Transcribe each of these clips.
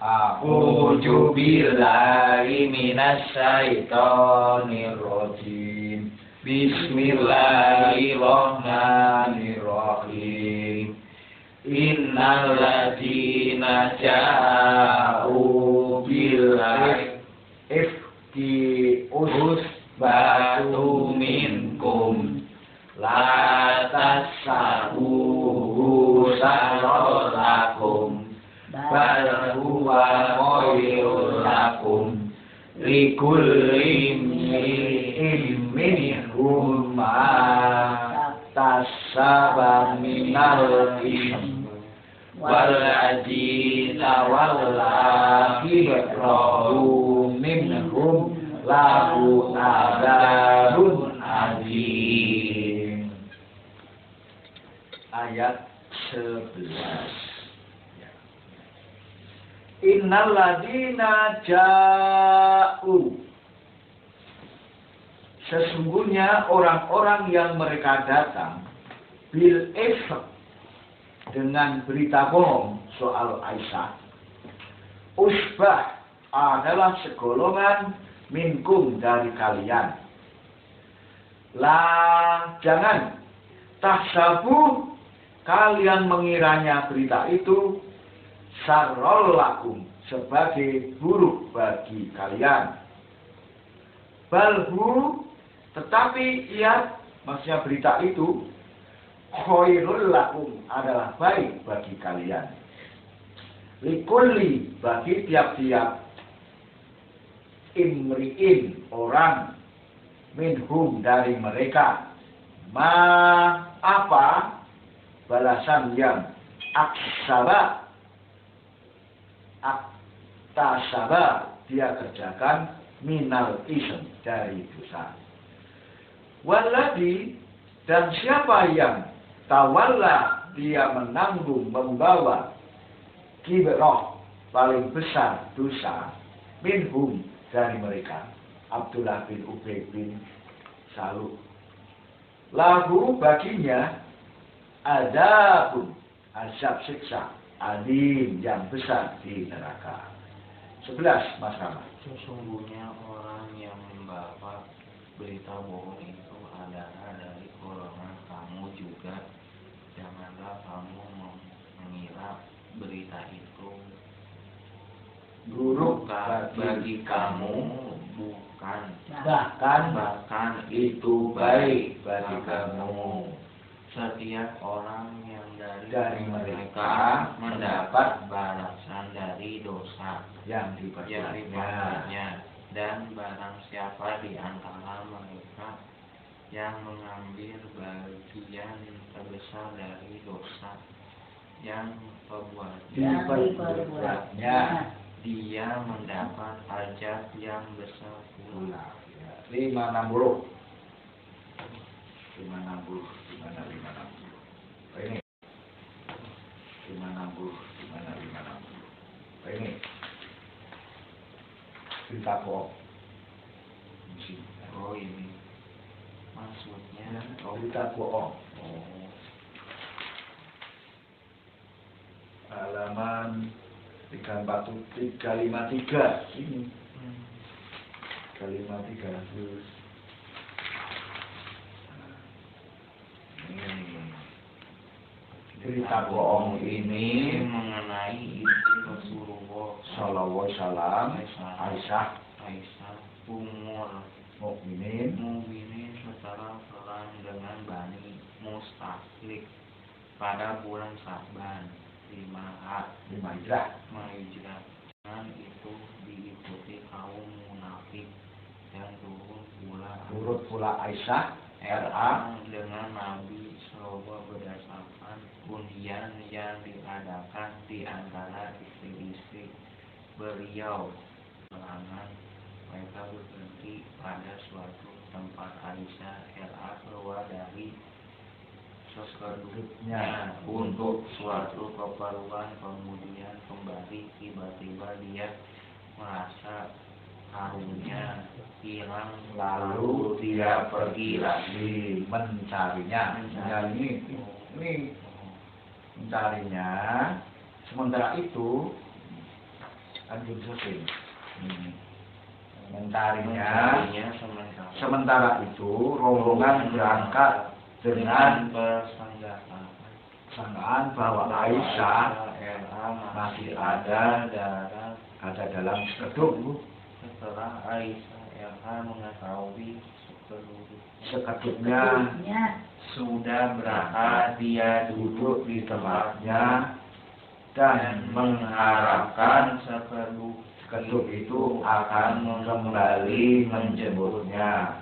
A'udzu billahi minasyaitonir rajim. Bismillahirrahmanirrahim. Innal ladzina ja'u bil ifki usbatu minkum la tasabuhu sarolakum bal huwa khairul lakum likulli minhum ma tasaba minal ism walladzina walla kibrahu minhum lahu adzabun adzim. Ayat 11. Innal ladzina ja'u, sesungguhnya orang-orang yang mereka datang bil ifk, dengan berita bohong soal Aisyah, usbah adalah segolongan minkum dari kalian. Lah jangan tahsabu, kalian mengiranya berita itu syarrol lakum, sebagai buruk bagi kalian. Balhu, tetapi ia, maksudnya berita itu, khairul lakum, adalah baik bagi kalian. Likulli, bagi tiap-tiap imri'in, orang, minhum, dari mereka, ma, apa, balasan yang aktasaba, dia kerjakan, minal ism, dari dosa. Walladhi, dan siapa yang tawalla, dia menanggung, membawa, kibrah, paling besar dosa, minhum, dari mereka, Abdullah bin Ubay bin Salul, lahu, baginya, adabun, azab siksa, alim, yang besar di neraka. 11, Mas Rama. Sesungguhnya orang yang membawa berita bohong itu adalah dari golongan kamu juga. Janganlah kamu mengira berita itu buruk bagi kamu, bukan, bahkan itu baik bagi kamu. Setiap orang yang dari mereka mendapat balasan dari dosa yang diperbuatnya, dan barang siapa di antara mereka yang mengambil bagian terbesar dari dosa yang diperbuatnya, dia mendapat ajab yang besar pula. 560. Ini 560. Ini cerita bohong. Oh, ini maksudnya cerita bohong. Halaman 353 ini. 353. Cerita bohong ini mengenai istri Rasulullah Sallallahu Alaihi Wasallam, Aisyah umur mukminin setelah perang dengan Bani Mustahlik pada bulan Sa'ban 5 Hijrah. Dengan itu diikuti kaum munafik dan turut pula Aisyah dengan Nabi Sallallahu berdasarkan undian yang diadakan di antara istri-istri beliau. Serangan mereka berhenti pada suatu tempat. Aisyah keluar dari sekedupnya untuk suatu keperluan, kemudian kembali. Tiba-tiba dia merasa harumnya hilang, lalu dia pergi lagi mencarinya. Ini mencarinya. Sementara itu Anjing Sesing. Mentarinya, sementara itu rombongan berangkat dengan persangkaan bahwa Aisyah masih ada dalam sekeduk. Setelah Aisyah mengetahui sekeduknya sudah berangkat, dia duduk di tempatnya dan mengharapkan sekeduk itu akan kembali menjemputnya.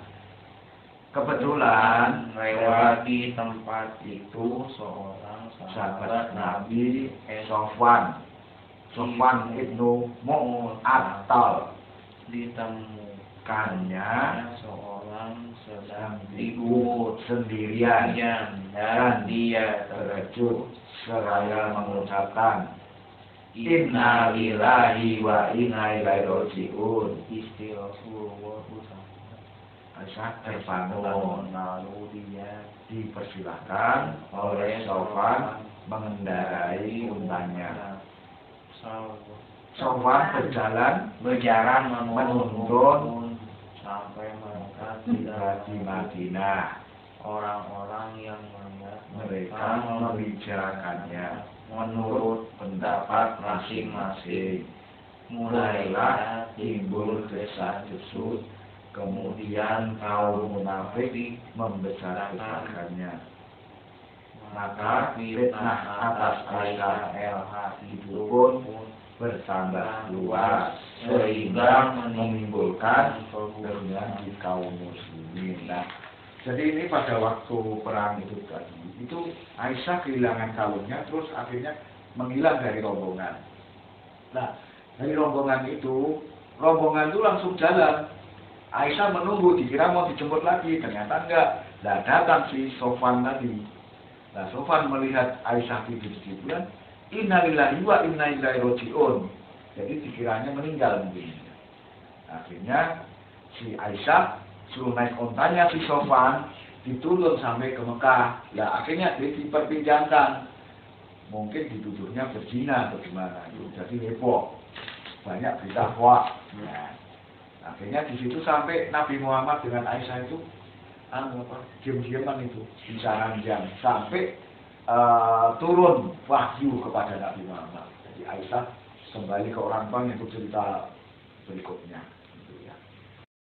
Kebetulan lewat di tempat itu seorang sahabat Nabi Sofwan ibnu Mu'attal. Ditemukannya seorang sedang tidur sendirian dan dia terkejut seraya mengucapkan Inna lillahi wa inna ilaihi raji'un. Istri Rasulullah Aisyah terbangun, lalu dia dipersilahkan oleh Sofwan mengendarai untanya. Sofwan berjalan menuntun sampai mereka tiba di Madinah. Orang-orang yang melihat mereka membicarakannya menurut pendapat masing-masing. Mulailah timbul desas-desus, kemudian kaum munafik membesar-besarkannya. Maka fitnah atas Aisyah itu pun bertambah luas sehingga menimbulkan kerugian di kaum muslimin. Nah, jadi ini pada waktu perang itu tadi, itu Aisyah kehilangan kalungnya, terus akhirnya menghilang dari rombongan. Nah, dari rombongan itu langsung jalan. Aisyah menunggu, dikira mau dijemput lagi, ternyata enggak. Nah, datang si Sofwan tadi. Nah, Sofwan melihat Aisyah tidur di kuburan, Inna lillahi wa inna ilaihi raji'un. Jadi dikiranya meninggal mungkin. Akhirnya si Aisyah suruh naik ontanya si Sofwan, diturun sampai ke Mekah. Nah, akhirnya dia diperbincangkan. Mungkin dituduhnya berzina atau gimana. Jadi heboh. Banyak berita hoax. Nah, akhirnya di situ sampai Nabi Muhammad dengan Aisyah itu diam-diaman itu bicara jam sampai turun wahyu kepada Nabi Muhammad. Jadi Aisyah kembali ke orang tuanya, itu cerita berikutnya.